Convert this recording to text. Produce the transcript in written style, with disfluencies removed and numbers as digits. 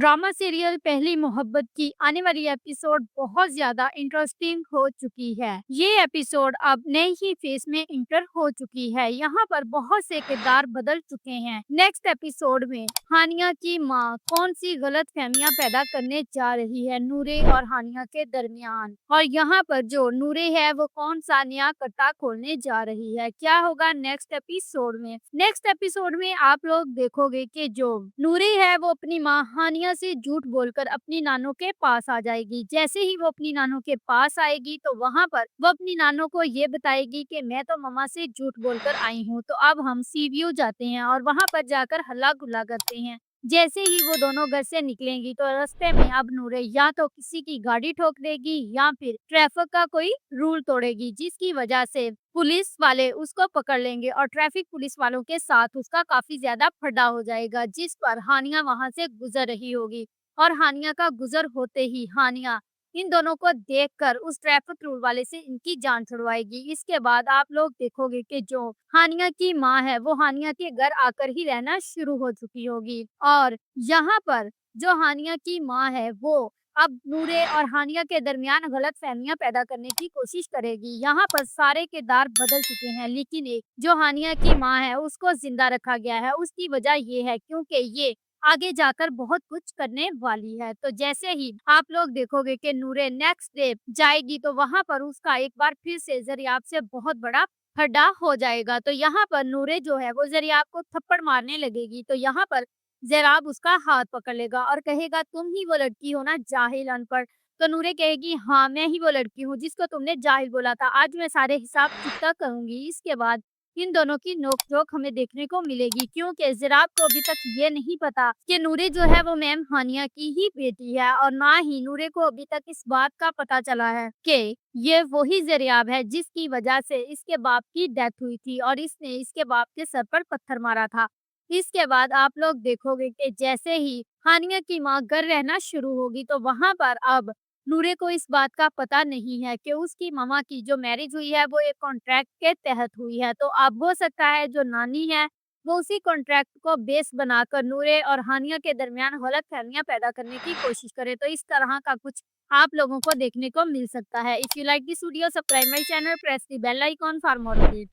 Drama serial पहली मोहब्बत की आने वाली एपिसोड बहुत ज्यादा इंटरेस्टिंग हो चुकी है। ये एपिसोड अब नए ही फेज में इंटर हो चुकी है। यहाँ पर बहुत से किरदार बदल चुके हैं। नेक्स्ट एपिसोड में हानिया की माँ कौन सी गलत फहमियाँ पैदा करने जा रही है नूरे और हानिया के दरमियान, और यहाँ पर जो नूरे है वो कौन सा नया कट्टा खोलने जा रही है, क्या होगा नेक्स्ट एपिसोड में। नेक्स्ट एपिसोड में आप लोग देखोगे कि जो नूरे है वो अपनी माँ हानिया से झूठ बोलकर अपनी नानों के पास आ जाएगी। जैसे ही वो अपनी नानों के पास आएगी तो वहां पर वो अपनी नानों को ये बताएगी कि मैं तो मम्मा से झूठ बोलकर आई हूँ। तो अब हम सीवीयू जाते हैं और वहां पर जाकर हल्ला गुल्ला करते हैं। जैसे ही वो दोनों घर से निकलेंगी तो रास्ते में अब नूरे या तो किसी की गाड़ी ठोक देगी या फिर ट्रैफिक का कोई रूल तोड़ेगी, जिसकी वजह से पुलिस वाले उसको पकड़ लेंगे और ट्रैफिक पुलिस वालों के साथ उसका काफी ज्यादा फड्डा हो जाएगा, जिस पर हानिया वहां से गुजर रही होगी। और हानिया का गुजर होते ही हानिया इन दोनों को देखकर उस ट्रैफिक रूल वाले से इनकी जान छुड़वाएगी। इसके बाद आप लोग देखोगे कि जो हानिया की माँ है वो हानिया के घर आकर ही रहना शुरू हो चुकी होगी। और यहाँ पर जो हानिया की माँ है वो अब नूरे और हानिया के दरमियान गलत फहमियां पैदा करने की कोशिश करेगी। यहाँ पर सारे किरदार बदल चुके हैं, लेकिन एक जो हानिया की माँ है उसको जिंदा रखा गया है। उसकी वजह ये है क्योंकि ये आगे जाकर बहुत कुछ करने वाली है। तो जैसे ही आप लोग देखोगे कि नूरे नेक्स्ट डे जाएगी तो वहां पर उसका एक बार फिर से जरियाब से बहुत बड़ा खड्डा हो जाएगा। तो यहाँ पर नूरे जो है वो जरियाब को थप्पड़ मारने लगेगी। तो यहाँ पर ज़राब उसका हाथ पकड़ लेगा और कहेगा, तुम ही वो लड़की हो ना जाहिल अनपढ़। तो नूरे कहेगी, हाँ मैं ही वो लड़की हूँ जिसको तुमने जाहिल बोला था। आज मैं सारे हिसाब चुकता करूंगी। इसके बाद इन दोनों की नोक-झोंक हमें देखने को मिलेगी, क्योंकि ज़राब को अभी तक ये नहीं पता कि नूरे जो है वो मैम हानिया की ही बेटी है, और ना ही नूरे को अभी तक इस बात का पता चला है कि ये वही ज़रियाब है जिसकी वजह से इसके बाप की डेथ हुई थी और इसने इसके बाप के सर पर पत्थर मारा था। इसके बाद आप लोग देखोगे कि जैसे ही हानिया की माँ घर रहना शुरू होगी तो वहां पर अब नूरे को इस बात का पता नहीं है कि उसकी मामा की जो मैरिज हुई है वो एक कॉन्ट्रैक्ट के तहत हुई है। तो अब हो सकता है जो नानी है वो उसी कॉन्ट्रैक्ट को बेस बनाकर नूरे और हानिया के दरमियान गलत फहमियां पैदा करने की कोशिश करे। तो इस तरह का कुछ आप लोगों को देखने को मिल सकता है। If you like this video, subscribe my channel, press the bell icon for more update.